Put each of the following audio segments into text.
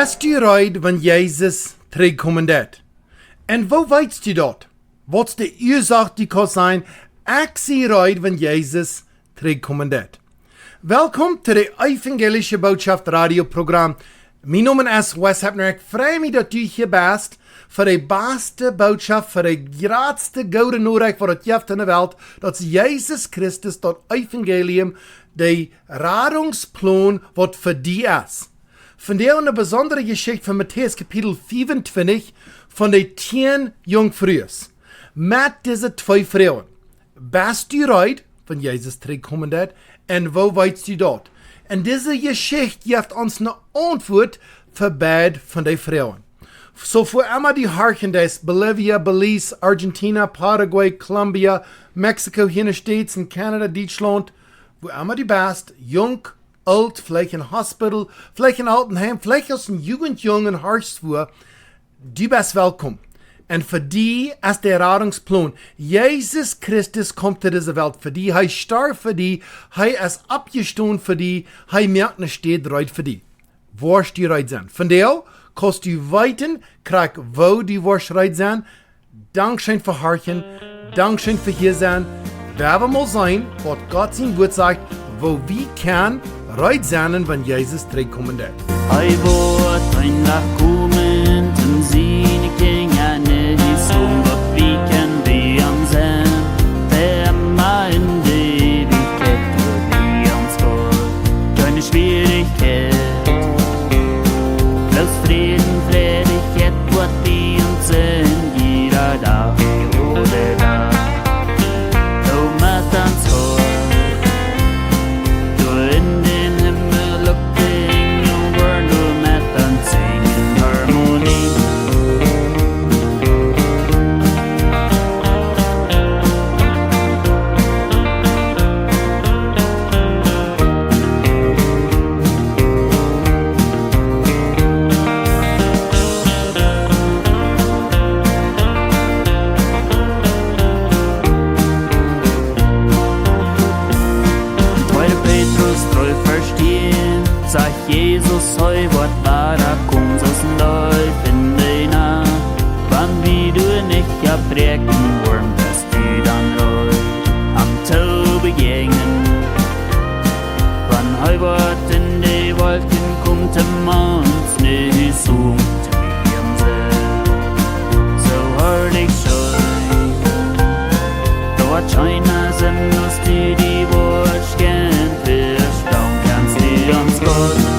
Bist du reid, wenn Jesus terugkommen wird? En wo weißt du dat? Wat's de Ursache die kann sein, ich zie reid, wenn Jesus terugkommen wird? Welkom zu de Evangelische Botschaft radioprogramm. Mijn naam is Heppner. Ik freue mich, dat u hier bist voor de beste boodschap, voor de grootste gouden noorreich voor het jeugd in de wereld, dat Jesus Christus, dat Evangelium, de Radungsplan, wat voor die is. Vandaar eine besondere Geschichte von Matthäus Kapitel 25 von den Tieen Junkfrues. Mit diesen zwei Frauen. Bist du reid, wenn Jesus terugkommen wird, und wo weißt du dort? Und diese Geschichte gibt uns eine Antwort für beide von den Frauen. So für immer die Harchen des Bolivia, Belize, Argentina, Paraguay, Colombia, Mexiko, United States und Kanada, Deutschland, wo immer die bist, jung, alt, vielleicht in Hospital, vielleicht in Altenheim, vielleicht aus einem Jugendjungen Harsvoer, du bist willkommen. Und für die ist der Rettungsplan. Jesus Christus kommt zu dieser Welt für die. Er starb für die. Er ist abgestanden für die. Er merkt nicht, steht bereit für die. Wirst du bereit sein? Von der kannst du weiten, krieg, wo du wirst bereit sein. Dankeschön für Harchen. Dankeschön für hier sein. Werden mal sein, was Gott sein Wort sagt, wo wir können bereit sein, wenn Jesus terugkommen wird. Hij wordt eindelijk komen ten zijn kingen is omdat wie kan bij ons zijn. Thema in de eeuwigheid door bij ons God. Keine Schwierigkeit. Bloß Frieden, Freudigkeit wird bei uns sein. Jeder Tag oder Tag. Du machst uns Gott. Jesus, hoi, wat war da, komm, so's ein Läuf in die Nacht. Wann wie du nicht abbrechen wollen, dass du dann läufst, am Tau begegnen. Wann hoi, wat in die Wolken kommt, im Mond, nicht so, zu mir See. So herrlich schön, dort scheiner sind, dass du die Wurst gern verstauen kannst, die uns Gott.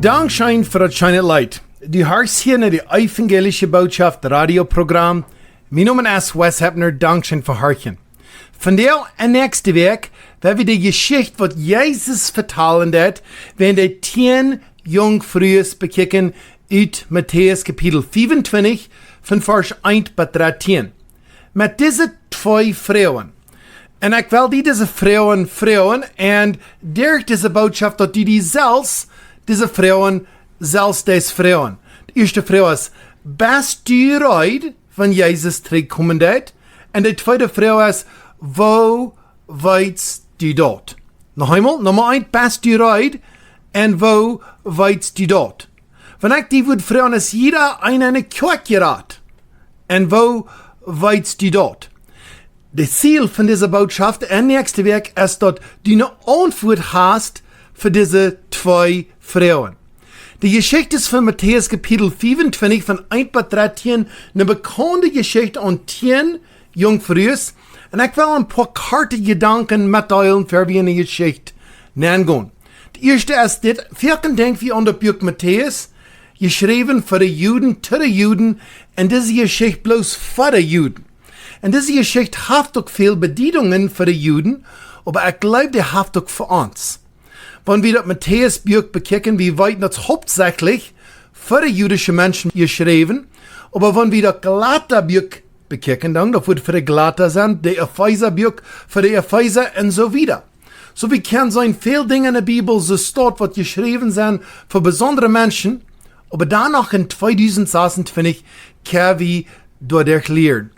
Dankeschön für das schöne Leid. Du hörst hier in die Evangelische Botschaft radioprogramm. Mein Name ist Heppner. Dankeschön für Harchen. Von der nächste Weg werden wir die Geschichte, was Jesus vertellen wird, wenn die Tieen Junkfrues bekicken, aus Matthäus Kapitel 25, von Vers 1 bis 13. Mit diesen zwei Frauen. Und ich will diese Frauen und durch diese Botschaft, dass die selbst diese Frauen, selbst des Frauen. Die erste Frau ist, bist du reid, wenn Jesus terugkommen wird? En die tweede vraag is, wo weitst du dort? Nog eenmaal, nummer 1, bist du reid? En wo weitst du dort? Wenn ich die würde fragen, ist jeder eine Kirche geraten? En wo weitst du dort? Das Ziel von dieser Botschaft in nächste Woche ist, dass du eine Antwort hast für diese zwei Frauen. Die Geschichte ist von Matthäus Kapitel 25 von 1 bis 13, eine bekannte Geschichte an Tieen Junkfrues. Und ich will ein paar kurze Gedanken mitteilen, für wir in die Geschichte nennen. Die erste ist das, vielen denken wir an das Buch Matthäus, geschrieben für die Juden, zu den Juden, und diese Geschichte bloß für die Juden. Und diese Geschichte hat auch viele Bedienungen für die Juden, aber ich glaube, die hat auch für uns. Wenn wir das Matthäus-Buch bekicken, wir weit das hauptsächlich für die jüdischen Menschen geschrieben, aber wenn wir das Galater-Buch bekicken, dann wird für die Galater sein, der Epheser-Buch für die Epheser und so wieder. So wie kann sein, viele Dinge in der Bibel so steht, was geschrieben sind für besondere Menschen, aber danach in 2026 können wir dadurch lernen.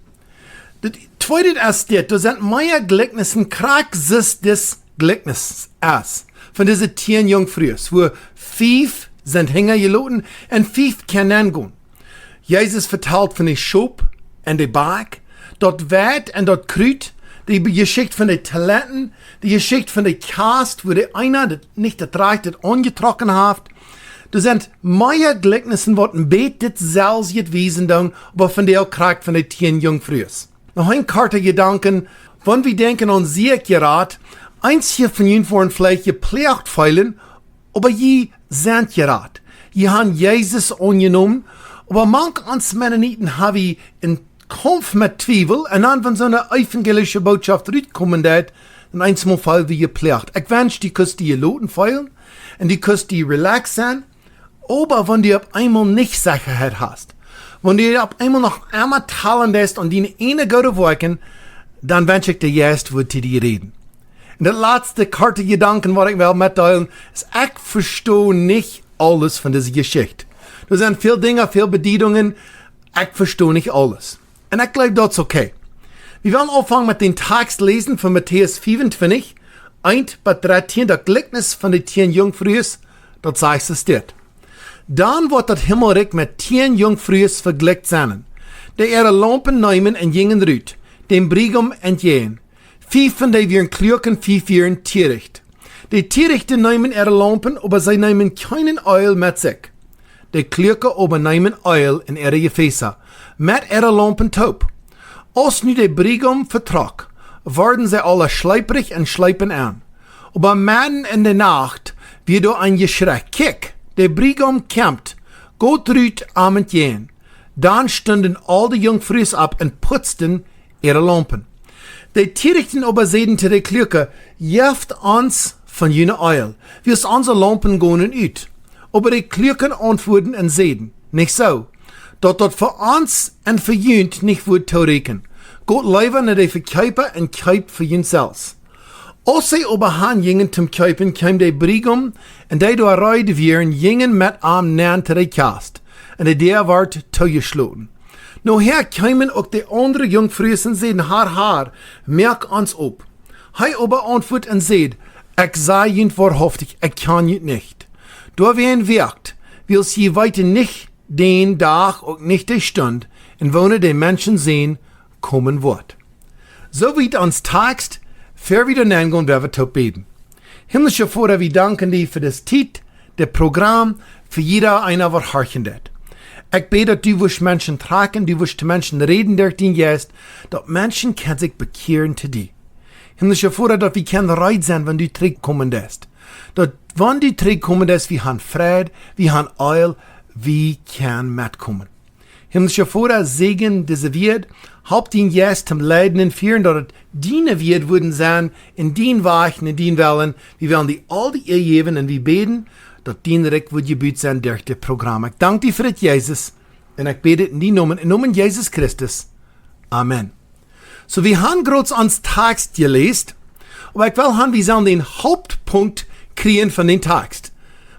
Das zweite ist das, da sind mehr Gleichnissen, krass des Gleichnisses aus. Von diesen Tieen Junkfrues, wo 5 sind hingeloten und 5 können gehen. Jesus vertelt von der Schub und der Berg, dort Wert und dort Krüt, die Geschichte von den Talenten, die Geschichte von der Kast, wo der einer das nicht erträgt, das angetrocknet hat. Da sind mehr Gleichnissen, was ein Betet selbst gewesen sind, aber von der auch kriegt von den Tieen Junkfrues. Noch ein kurzer Gedanken, wenn wir denken an Sieggerat, eins hier von ihnen waren vielleicht gepflegt feilen, aber je sind gerat. Je haben Jesus angenommen, aber manch ans Mennoniten haben in Kampf mit Zweifel, und dann, wenn so eine evangelische Botschaft rauskommen wird, in einzelnen Fall wie gepflegt. Ich wünsche, die könnt die geloten feilen, und die könnt die relax sein, aber wenn du auf einmal nicht Sicherheit hast, wenn du auf einmal noch einmal teilen lässt und die eine gute Wochen, dann wünsche ich dir jetzt, wo die reden. Und der letzte kurze Gedanken, was ich will mitteilen, ist, ich verstehe nicht alles von dieser Geschichte. Da sind viele Dinge, viele Bedienungen, ich verstehe nicht alles. Und ich glaube, das ist okay. Wir werden anfangen mit dem Text lesen von Matthäus 25, 1 bis 13, das Gleichnis von den Tieen Junkfrues, das sagt es dort. Dann wird das Himmelreich mit Tieen Junkfrues vergleicht sein, die ihre Lampen nehmen und gingen rüt, dem Brigum entgehen. 5 von denen wären Klürken, 5 wären Tiericht. Die Tierichten nehmen ihre Lampen, aber sie nehmen keinen Öl mit sich. Die Klürken aber nehmen Öl in ihre Gefäße, mit ihre Lampen taub. Als nu der Brigum vertrag, werden sie alle schleiprig und schleipen an. Aber mitten in der Nacht wird ein Geschrei, kick, der Brigum kämmt, Gott rüht amend jen. Dann stunden all die Jungfrues ab und putzten ihre Lampen. Die Tierichten aber sehen zu der Klürke, jeft uns von jener Eil, wie es unsere Lampen gehen ut. Aber die Klürken antworten und sehen, nicht so, dort für uns und für jünt nicht wird taurecken. Gott leiber nicht die Verkäufer und Käup für jünt selbst. Als sie aber hingingen zum Käupen, kam der Brigum, und die da reide wären, gingen mit am nähen zu der Kast, und der ward zugeschloten. Nachher kamen auch die anderen Jungfrues und sehen, Haar, merk uns ob. Hij aber antwortet und sagt, ich sei jünt wahrhaftig, ich kann jünt nicht. Da wen wirkt, will sie weiter nicht den Tag und nicht die Stunde, in wohne den Menschen sehen, kommen wird. So wie uns Text, für wieder nennen und wir tot beten. Himmlischer Vater, wir danken dir für das Tiet, das Programm, für jeder einer, was horchen wird. Ich bete, dass du wirst Menschen tragen, du wirst Menschen reden, der den jetzt, dass Menschen können sich bekehren zu dir. Himmlischer Vater, dass wir können reit sein, wenn du zurückkommen wirst. Dass, wenn du zurückkommen wirst, wir haben Fried, wir haben Eil, wir können mitkommen. Himmlischer Vater, segen diese Welt, haupt ihn jetzt zum Leiden und Führen, dass es deine Welt würden sein, in den Weichen, in den Wellen, wir wollen die all die Ehe geben und wir beten, dass dein Reich wird gebüht sein durch das Programm. Ich danke dir für das, Jesus, und ich bete in die Namen Jesus Christus. Amen. So, wir haben gerade ans Text gelesen, aber ich will haben, wir sollen den Hauptpunkt kriegen von dem Text.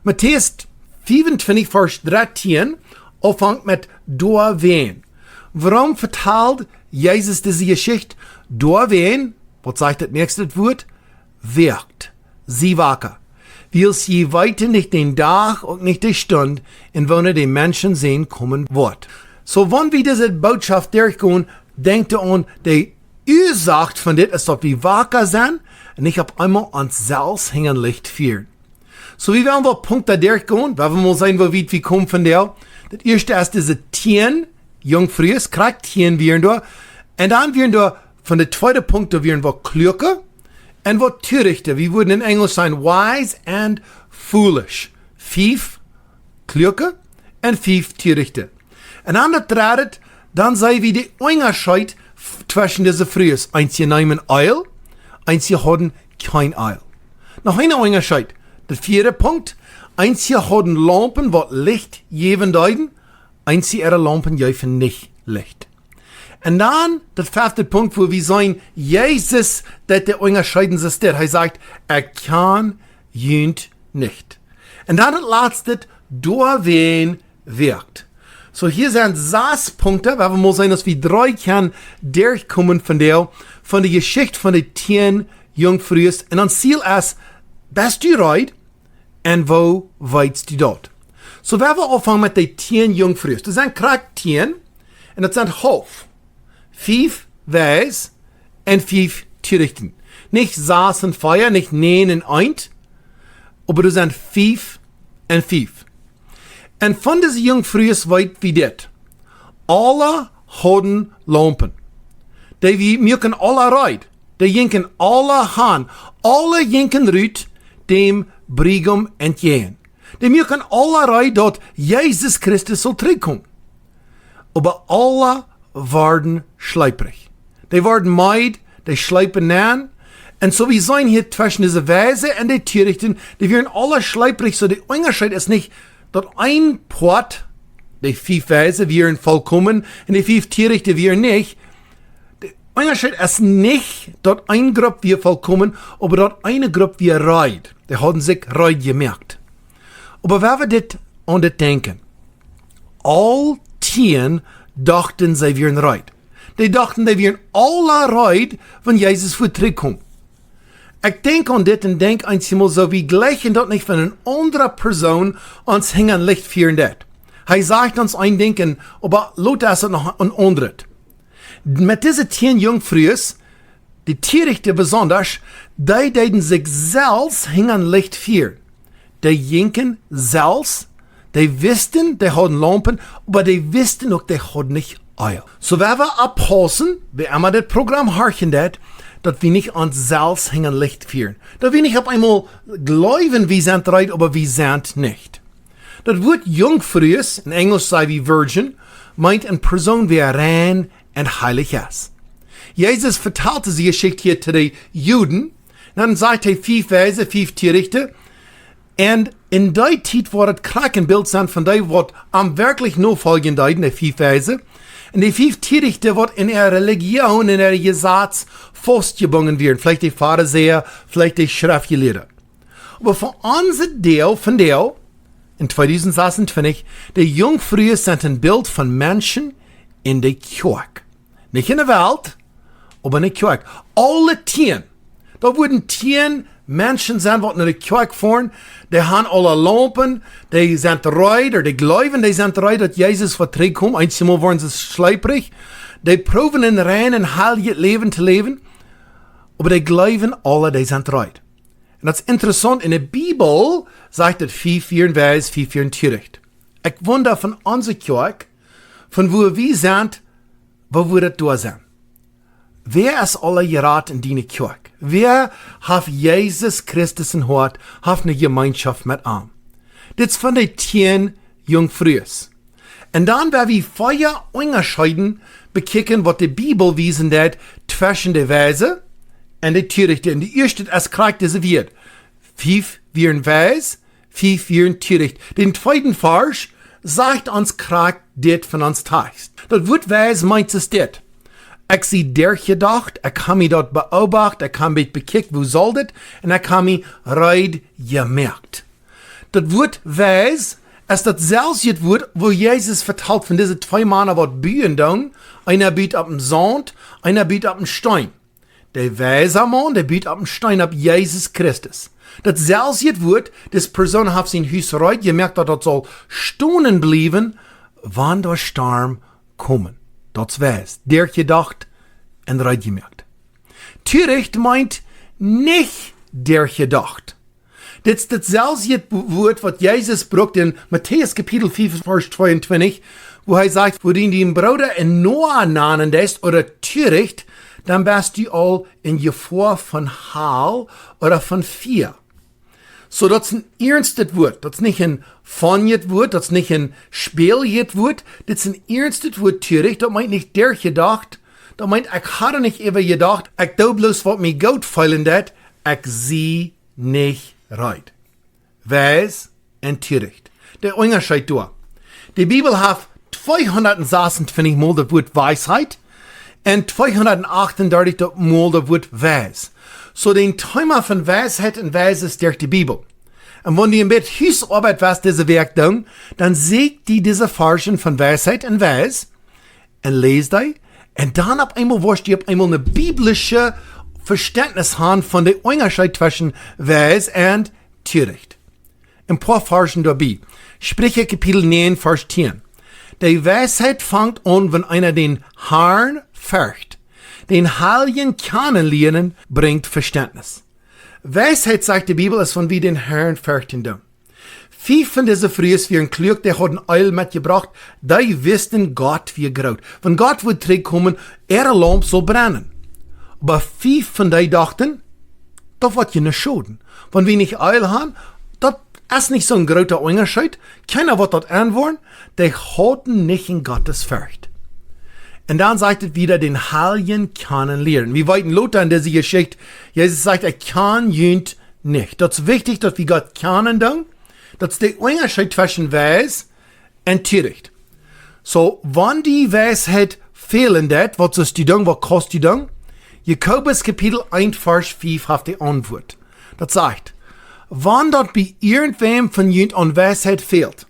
Matthäus 25, Vers 13, anfängt mit Doa wen. Warum vertelt Jesus diese Geschichte, doorween, was sagt das nächste Wort? Wirkt. Sie wacker. Weil sie weiter nicht den Tag und nicht die Stunde, in wann die Menschen sehen kommen wird. So, wenn wir diese Botschaft durchgehen, denkt ihr an, die Ursache von das ist, dass wir wacker sind, und ich hab einmal ans Salz hängen Licht führen. So, wie werden wir Punkte durchgehen, weil wir mal sehen, wo weit wir kommen von der. Das erste ist diese Tieen Junkfrues, kriegt Tieen wir da. Und dann wir da, von der zweiten Punkt, da wir Klüge und was Törichte. Wir würden in Englisch sein, wise and foolish. 5 Klüge und 5 Törichte. Und dann das dritte, dann sei wie die Unterschied zwischen diese Frühes. Eins hier nehmen Eil, eins hier haben kein Eil. Noch eine Unterschied. Der vierte Punkt, eins hier haben Lampen, was Licht geben deuten, eins hier ihre Lampen geben nicht Licht. Und dann, der fünfte Punkt, wo wir sagen, Jesus, dass der unterscheiden sich das. Er sagt, kann jünt nicht. Und dann das letzte, durch wen wirkt. So, hier sind 6 Punkte, weil wir mal sagen, dass wir 3 können durchkommen von der Geschichte von den Tieen Junkfrues. Und dann Ziel ist, bist du reid und wo weißt du dort? So, wenn wir anfangen mit den Tieen Junkfrues. Das sind Tieen und das sind Hof. 5 Weis und 5 Törichten. Nicht Saas und Feuer, nicht Nähen und Eint, aber das sind 5 und 5. Und von diesen Jungfrues weit wie das. Alle haben Lampen. Die mögen alle reid. Die jinken alle han. Alle jinken rüt dem Brigum entgehen. Die mögen alle reid dort Jesus Christus soll zurückkommen. Aber alle werden schleiprig. Die werden meid, die schleipen nähen. Und so wie sein hier zwischen diese Weise und die Törichten, die werden alle schleiprig. So der Unterschied ist nicht, dass ein Port, die 5 Weise, wären vollkommen, und die 5 Törichte wären nicht. Der Unterschied ist nicht, dass eine Gruppe wir vollkommen, aber dass eine Gruppe wir reid. Die haben sich reid gemerkt. Aber wenn wir das an das denken, all 10 dachten, sie wären reid. Die dachten, die wären alle reid, wenn Jesus vor zurückkommt. Ich denke an das und denke einmal so, wie gleichen das nicht von einer anderen Person uns hängen Licht führen das. Er sagt uns ein Denken, aber Leute ist noch ein anderes. Mit diesen 10 Jungfrues, die Törichte besonders, die deuten sich selbst hängen Licht führen. Die jinken selbst, die wussten, die haben Lampen, aber die wussten auch, die haben nicht Eil. So wenn wir abpassen, wie immer das Programm horchen das, dass wir nicht ans selbst hängen Licht führen. Dass wir nicht auf einmal glauben, wir sind reid, aber wir sind nicht. Das Wort Jungfrues, in Englisch sei wie Virgin, meint eine Person, wie rein und heilig ist. Jesus verteilte diese Geschichte hier zu den Juden, dann sagt er 5 Weise, 5 Törichte, und in der Zeit war das Krakenbild sind von dem, was am wirklich nur folgen deuten, die 5 Weise, und die 5 Törichte, was in ihrer Religion, in ihrer Gesetz festgebunden werden. Vielleicht die Pharisäer, vielleicht die Schriftgelehrten. Aber von unserem Teil, von der, in 2026, die Jungfrues sind ein Bild von Menschen in der Kirche. Nicht in der Welt, aber in der Kirche. Alle 10. Da wurden 10 Menschen sein, die in der Kirche fahren, die haben alle Lampen, die sind reid, oder die glauben, die sind reid, dass Jesus verträgt. Einmal waren sie schleiprig. Die proben in rein und heiliges Leben zu leben, aber die glauben alle, die sind reid. Und das ist interessant, in der Bibel sagt es 5 Jahren Weis, 5 Jahren Töricht. Ich wundere von unserer Kirche, von wo wir sind, wo wir da sind. Wer ist alle geraten in die Kirche? Wer hat Jesus Christus in Hort, hat eine Gemeinschaft mit ihm? Das ist von den 10 Jungfrues. Und dann werden wir vorher unterscheiden, bekicken, was die Bibel wiesen hat, zwischen der Weise und der Törichte. Und die erste ist kriegt diese wird. 5 wären Weis, 5 wären Töricht. Den zweiten Vers sagt uns kriegt das von uns Text. Das Wort Weis meint es das. Ich sie durchgedacht, ich habe mich dort beobachtet, ich habe mich bekickt, wo soll das, und ich habe mich reid gemerkt. Das Wort Weis ist das selbst jetzt Wort, wo Jesus vertelt von diesen 2 Männern, was bühen dann. Einer büht ab dem Sand, einer büht ab dem Stein. Der weise Mann, der büht ab dem Stein ab Jesus Christus. Das selbst jetzt Wort, das Person hat sein Haus reit, gemerkt, dass das soll stonen bleiben, wann der Sturm kommen. Das weiß, der gedacht und reit gemerkt. Töricht meint nicht der gedacht. Das ist dasselbe Wort, was Jesus braucht in Matthäus Kapitel 5, Vers 22, wo er sagt, wo du den Bruder in Noah nahen lässt oder töricht, dann bist du all in Gefahr von Hall oder von Vier. So, das ist ein ernstes Wort. Das ist nicht ein funniges Wort, das ist nicht ein spieliges Wort, das ist ein ernstes Wort, töricht. Das meint nicht der gedacht, das meint, ich hatte nicht immer gedacht, ich do bloß, was mir gut feilen dat, ich sieh nicht right. Weis und töricht. Der Unterschied da. Die Bibel hat 226 Mal das Wort Weisheit und 238 Mal das Wort Weis. So den Thema von Weisheit und Weis ist durch die Bibel. Und wenn die im Bett Hausarbeit was diese Werk tun, dann seht die diese Forschen von Weisheit und Weis und lest die. Und dann auf einmal wirst du auf einmal eine biblische Verständnis haben von der Unterschied zwischen Weis und töricht. Ein paar Versen dabei. Sprüche Kapitel 9, Vers 10. Die Weisheit fängt an, wenn einer den Herrn fürcht. Den Heiligen kennenlernen bringt Verständnis. Weisheit, sagt die Bibel, ist von wie den Herrn fürchten. 5 von diesen Frühes wären klug, die haben Öl mitgebracht, die wussten Gott wie groß. Wenn Gott wird zurückkommen, Lamp soll brennen. Aber 5 von denen dachten, das wird ja nicht schaden. Wenn wir nicht Öl haben, das ist nicht so ein großer Unterschied. Keiner wird das antworten. Die hatten nicht in Gottes Furcht. Und dann sagt es wieder, den Heiligen kennenlernen. Wir weiten Lothar in dieser Geschichte. Jesus sagt, er kann jünt nicht. Das ist wichtig, dass wir Gott kennen. Das ist der Unterschied zwischen Weis und töricht. So, wenn die Weisheit fehlen, was ist die dann, was kostet die dann? Jakobus Kapitel 1, Vers 5 hat die Antwort. Das sagt, wenn dort bei irgendwem von jünt an Weisheit fehlt,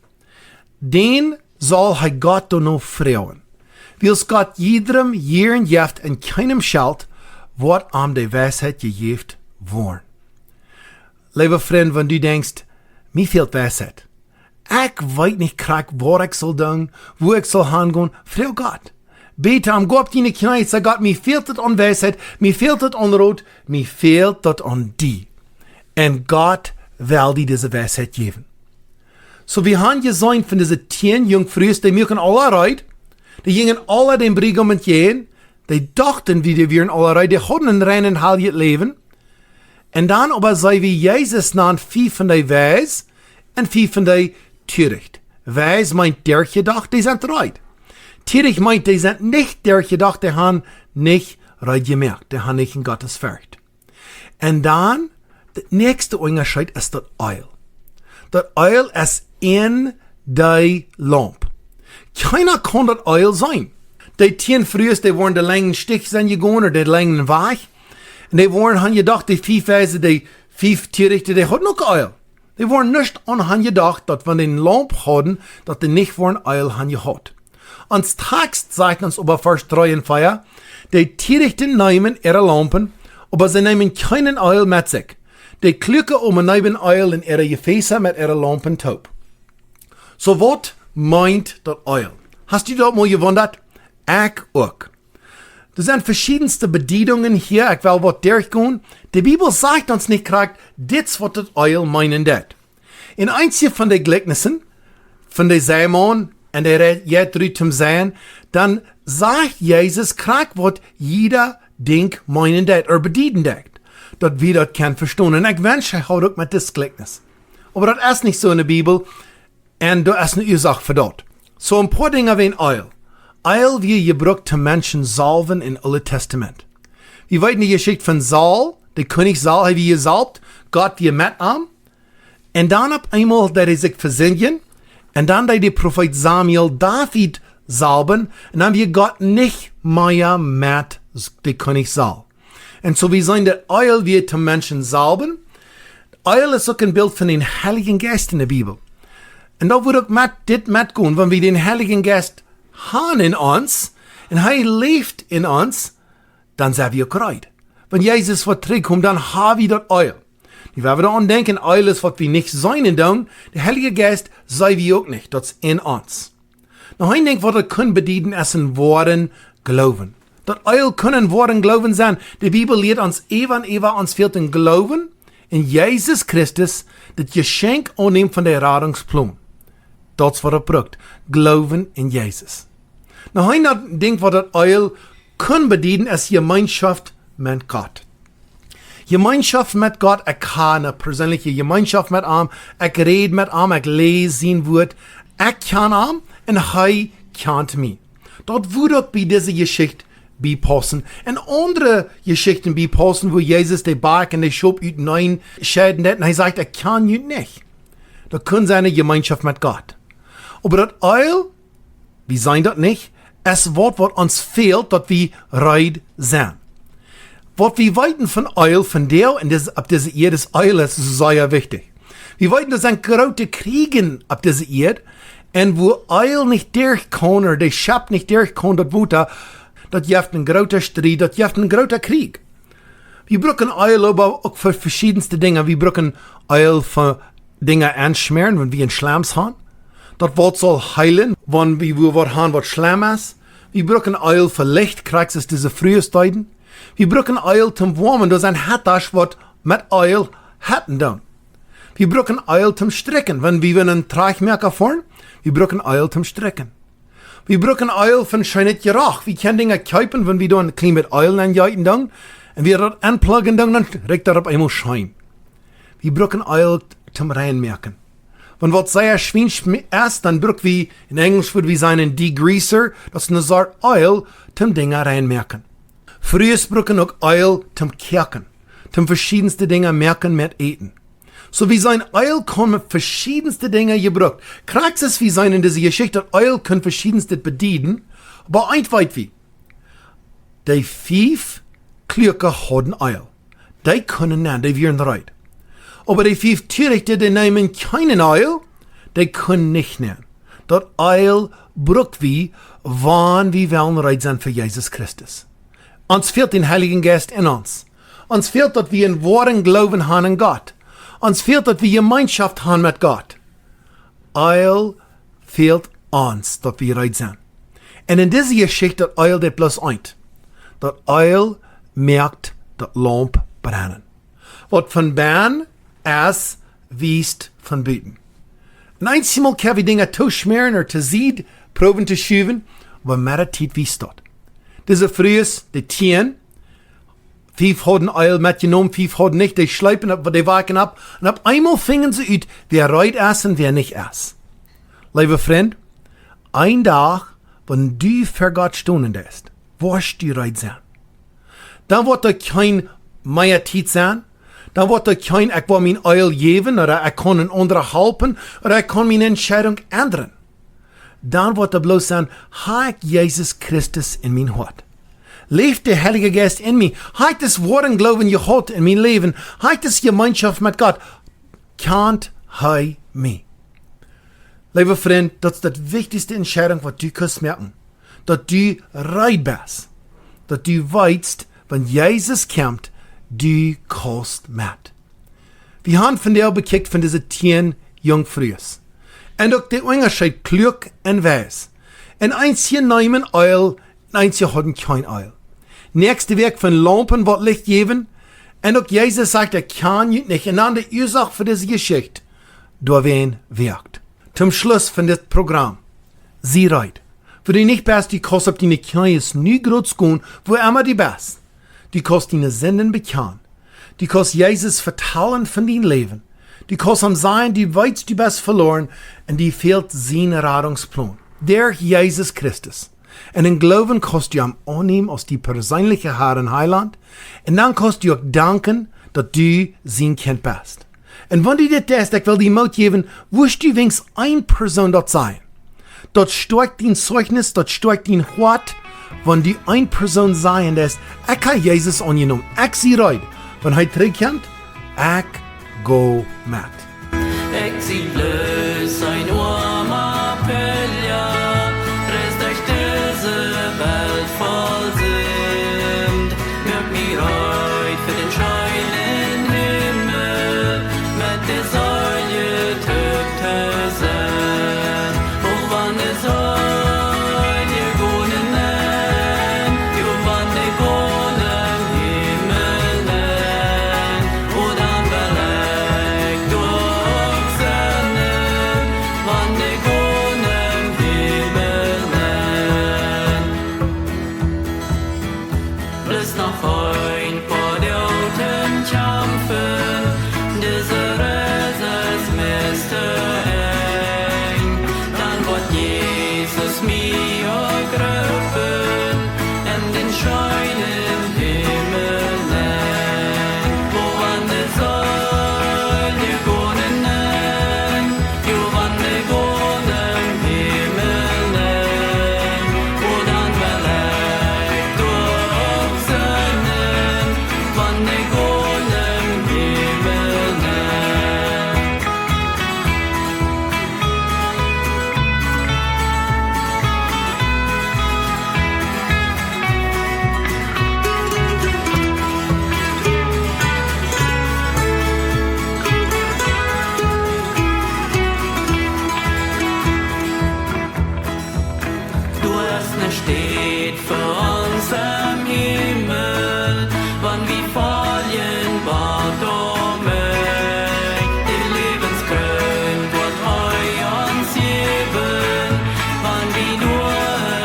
den soll er Gott noch freuen. Weil Gott jedem Jahren jeft und keinem schalt, wird am die Weisheit gegeben worden. Lieber Freund, wenn du denkst, mir fehlt Weisheit. Ich weiß nicht krack, wo ich soll tun, wo ich soll hingehen, freu Gott. Bete am Gott in die Knie, sag Gott, mir fehlt das an Weisheit, mir fehlt das an Rot, mir fehlt das an die. Und Gott will dir diese Weisheit geben. So, wir haben gesehen von diesen 10 Junkfrues, die mögen alle reit, die gingen alle den Brigam entgegen, die dachten, wie die wären alle reit, die hatten ein reinen heiliges Leben. Und dann aber sei wie Jesus nannt 5 von die Weis und 5 von die töricht. Weis meint der gedacht, die sind reit. Töricht meint, die sind nicht der gedacht, die haben nicht reit gemerkt, die haben nicht in Gottes Furcht. Und dann, der nächste Unterschied ist das Öl. Das Öl ist in die Lampe. Keiner kann das Öl sein. Die 10 Frühes, die waren die langen Stich sind gegangen, oder die langen Weich. Und die waren, haben gedacht, die 5 Weise, die 5 Törichte, die hatten noch Öl. Die waren nicht an, haben gedacht, dass wenn die eine Lampe hatten, dass die nicht waren Öl haben gehabt. Und das Text sagt uns über Vers 3 und 4, die Törichte nehmen ihre Lampen, aber sie nehmen keinen Öl mit sich. Die klucken nehmen Öl in ihre Gefäße mit ihren Lampen taub. So, was meint das Öl? Hast du das mal gewundert? Ich auch. Das sind verschiedenste Bedienungen hier, ich will was durchgehen. Die Bibel sagt uns nicht korrekt, das was das Öl meinen dat. In einzigen von den Gleichnissen, von der Sämann und der Jethro zum Säen, dann sagt Jesus korrekt, was jeder Ding meinen dat, oder bedienen dat. Dat wir das können verstehen. Und ich wünsche, ich hau mit das Gleichnis. Aber das ist nicht so in der Bibel, und da ist eine Ursache für das. So ein paar Dinge wie Öl. Öl wird gebraucht zum Menschen salven im Alten Testament. Wir weiten die Geschichte von Saul, der König Saul, wie gesalbt, Gott wie mit ihm. Und dann auf einmal, der sich versingen, und dann der Prophet Samuel David salben, und dann wird Gott nicht mehr mit dem König Saul. Und so wie sein der Öl wird zum Menschen salben. Öl ist auch ein Bild von den Heiligen Geist in der Bibel. En da word ook dit metgehen, wenn wir den Heiligen Geist haben in uns, und er lebt in uns, dann sind wir gereit. Wenn Jesus wird zurückkommen, dann haben wir das Eil. Die werden wir daran denken, Eil ist, was wir nicht sein dann, der Heilige Geist sei wir auch nicht, das ist in uns. Noch ein Ding, was wir können bedienen, ist ein Worten Glauben. Das Eil können Worten Glauben sein. Die Bibel lehrt uns, uns fehlt ein Glauben in Jesus Christus, das Geschenk annimmt von der Rettungsplan. Das ist, was braucht. Glauben in Jesus. Noch ein Ding, was das Eil können bedienen, ist Gemeinschaft mit Gott. Gemeinschaft mit Gott, ich kann eine persönliche Gemeinschaft mit ihm, ich rede mit ihm, ich lese sein Wort, ich kann ihm und er kennt mich. Dort würde auch bei dieser Geschichte beipassen. Und andere Geschichten beipassen, wo Jesus den Berg und den Schub ut nein schäden hat und er sagt, ich kann ihn nicht. Da können sie eine Gemeinschaft mit Gott. Aber das Eil, wir sein das nicht, es Wort, was uns fehlt, dass wir reid sind. Was wir weiten von Eil, von der und ab dieser Erde, das Eil ist sehr wichtig. Wir weiten, das sind große Kriegen ab dieser Erde, und wo Eil nicht durchkommt, oder der Schab nicht durchkommt, das Wutter, das gibt ein großer Streit, das gibt ein großer Krieg. Wir brauchen Eil aber auch für verschiedenste Dinge. Wir brauchen Eil für Dinge anschmieren, wenn wir einen Schlamms haben. Das Wort soll heilen, wenn wir was haben, was Schlamm ist. Wir brauchen Eil für Licht, kriegst du diese Frühesteiten. Wir brauchen Eil zum Warmen, das ist ein Hattasch, was mit Eil hatten dann. Wir brauchen Eil zum Stricken, wenn wir einen Tragmerker fahren. Wir brauchen Eil zum Stricken. Wir brauchen Eil von schönet Gerach. Wir können Dinge kaufen, wenn wir da ein klein mit Eil anjaiten dann. Und wir das anpluggen dann regt er auf einmal Schein. Wir brauchen Eil zum Reinmerken. Wenn was sehr schwierig ist, dann brauchen wir, in Englisch würde wir sagen, ein Degreaser, das ist eine Sorte Eil zum Dinge reinmerken. Früher brauchen auch Eil zum Kerken, zum verschiedenste Dinge merken mit Eten. So wie sein Eil kann mit verschiedenste Dinge gebraucht. Kriegst es wie sein in dieser Geschichte, Eil kann verschiedenste bedienen, aber ein weit wie. Die 5 Klöcke haben Eil. Die können nicht, die werden reit. Aber die 5 Törichte, die nehmen keinen Eil, die können nicht nehmen. Das Eil braucht wie, wann wir wollen reit sein für Jesus Christus. Uns fehlt den Heiligen Geist in uns. Uns fehlt, dass wir in wahren Glauben haben an Gott. Uns fehlt, dass wir Gemeinschaft haben mit Gott. Eil fehlt uns, dass wir reit sind. Und in dieser Geschichte, das Eil das bloß eint. Das Eil merkt, das Lamp brennen. Was von Bern ist, wiest von Büten. Ein einziges Mal können wir Dinge zu schmieren oder zu sehen, proben zu schieben, aber mehr Zeit wiest dort. Diese Frühes, die Tieen, 5 haben Eil mitgenommen, 5 haben nicht, die schleipen ab, die waken ab, und ab einmal fingen sie ut, wer reit ist und wer nicht ist. Lieber Freund, ein Tag, wenn du für Gott stunden ist, wirst du reit sein. Dann wird da kein mehr Zeit sein, dann wird da kein, ich will mein Eil geben, oder ich kann einen anderen helfen, oder ich kann meine Entscheidung ändern. Dann wird er bloß sein, hat Jesus Christus in mein Hort. Lebt der Heilige Geist in mir. Hat das Wort und Glauben geholt in mein Leben. Hat das Gemeinschaft mit Gott. Kennt er mich. Lieber Freund, das ist die wichtigste Entscheidung, was du kannst merken. Dass du reit bist. Dass du weißt, wenn Jesus kommt, du kommst mit. Wir haben von der bekickt von diesen Tieen Junkfrues. Und auch der Unterschied klug und weiß. Und einzige nehmen Eil, einzige haben kein Eil. Nächste Werk von Lampen wird Licht geben. Und auch Jesus sagt, er kann nicht. Und dann die Ursache für diese Geschichte, durch wen wirkt. Zum Schluss von diesem Programm. Sie reit. Für die nicht best, die kostet die Kirche nie groß gehen, wo immer die best. Die kostet die Sünden bekannt. Die kostet Jesus vertrauen von dein Leben. Die kostet am Sein, die weißt du best verloren, und die fehlt sein Rettungsplan. Der Jesus Christus. Und in Glauben kostet du am annehmen aus die persönliche Herren Heiland, und dann kostet du auch danken, dass du sein Kind bist. Und wenn du das tust, ich will die Mut geben, wirst du wenigstens eine Person dort sein. Dort stärkt dein Zeugnis, dort stärkt dein Wort, wenn du eine Person sein lässt, ich habe Jesus angenommen, ich sie rein. Wenn er zurückkommt, ich go mit. Ich zieh bloß ein Ohr Gott um mich, die Lebensgrund wird heu uns geben, wann die nur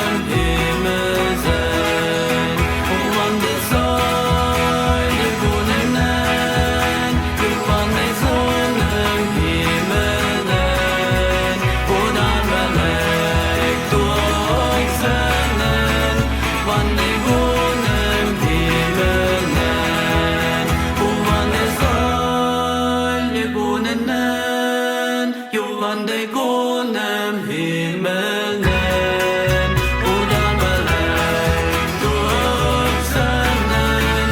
im Himmel sind. Und wann die Säule wohnen nennt, und wann die Sonne im Himmel nennt, und dann will ich durchsenden, wann die wohnen im Himmel nennt, und wann die Säule wohnen nennt, jo wann die wohnen im Himmel nennt, und dann will ich durchsenden,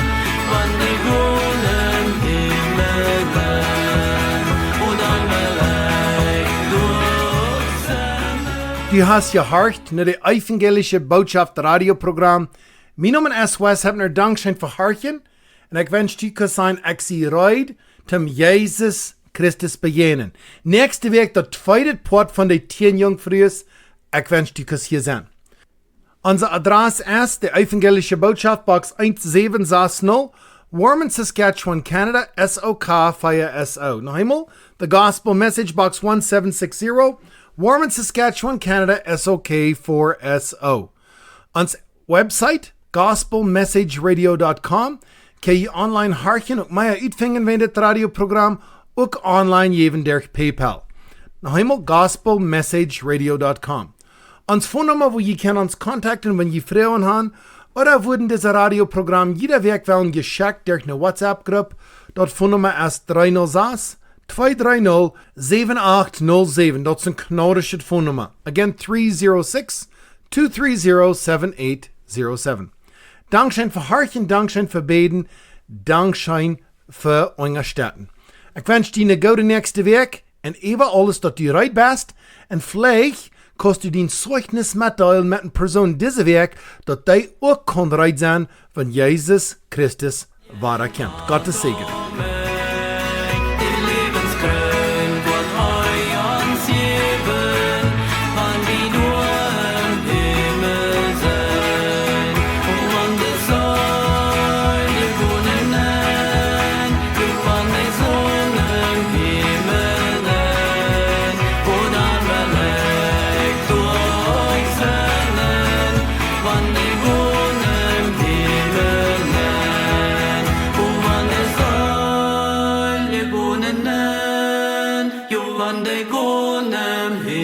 wann die wohnen im Himmel nennt, und dann will ich durchsenden. Du hast gehört naar de Evangelische Botschaft radioprogram. Mijn naam is Heppner, dankzij voor hartjen. En ik wens je zijn actie ride om Jezus Christus begegnen. Nächste week de tweede part van de Tieen Junkfrues. Ik wens je hier zijn. Unser Adresse ist die Evangelische Botschaft, Box 1760, Warman, Saskatchewan, Canada, SOK 4SO. Noch einmal, the Gospel Message, Box 1760, Warman, Saskatchewan, Canada, SOK 4SO. Ons website, gospelmessageradio.com, kan je online hartjen op mij uitvingen van dit radioprogram, ook online geven door PayPal. Noch einmal, gospelmessageradio.com. Ons Phonenummer, wo je kan ons contacten, wenn je Frauen haben, oder wurden dieses Radioprogramm jeder Week wel geschickt durch eine WhatsApp-Gruppe. Dat Phonenummer ist 306 230 7807. Dat is een knaudische Phonenummer. Again, 306 230 7807. Dankschein für Hartchen, Dankschein für Beten, Dankschein für Unterstützen. Ich wünsche dir eine gute nächste Week und über alles, dass du reit bist. Und vielleicht kannst du den Zeugnis mitteilen mit einer Person diese Week, dass die auch kann reit sein, wenn Jesus Christus wahrer kennt. Gottes Segen. Die Lebensgrund wird heu uns geben, wann die nur im Himmel sind. Und wann die Säule wohnen nennt, und wann die Sonne im Himmel nennt, und dann will ich durchsenden, wann die wohnen im Himmel nennt, und wann die Säule wohnen nennt, jo wann die wohnen im Himmel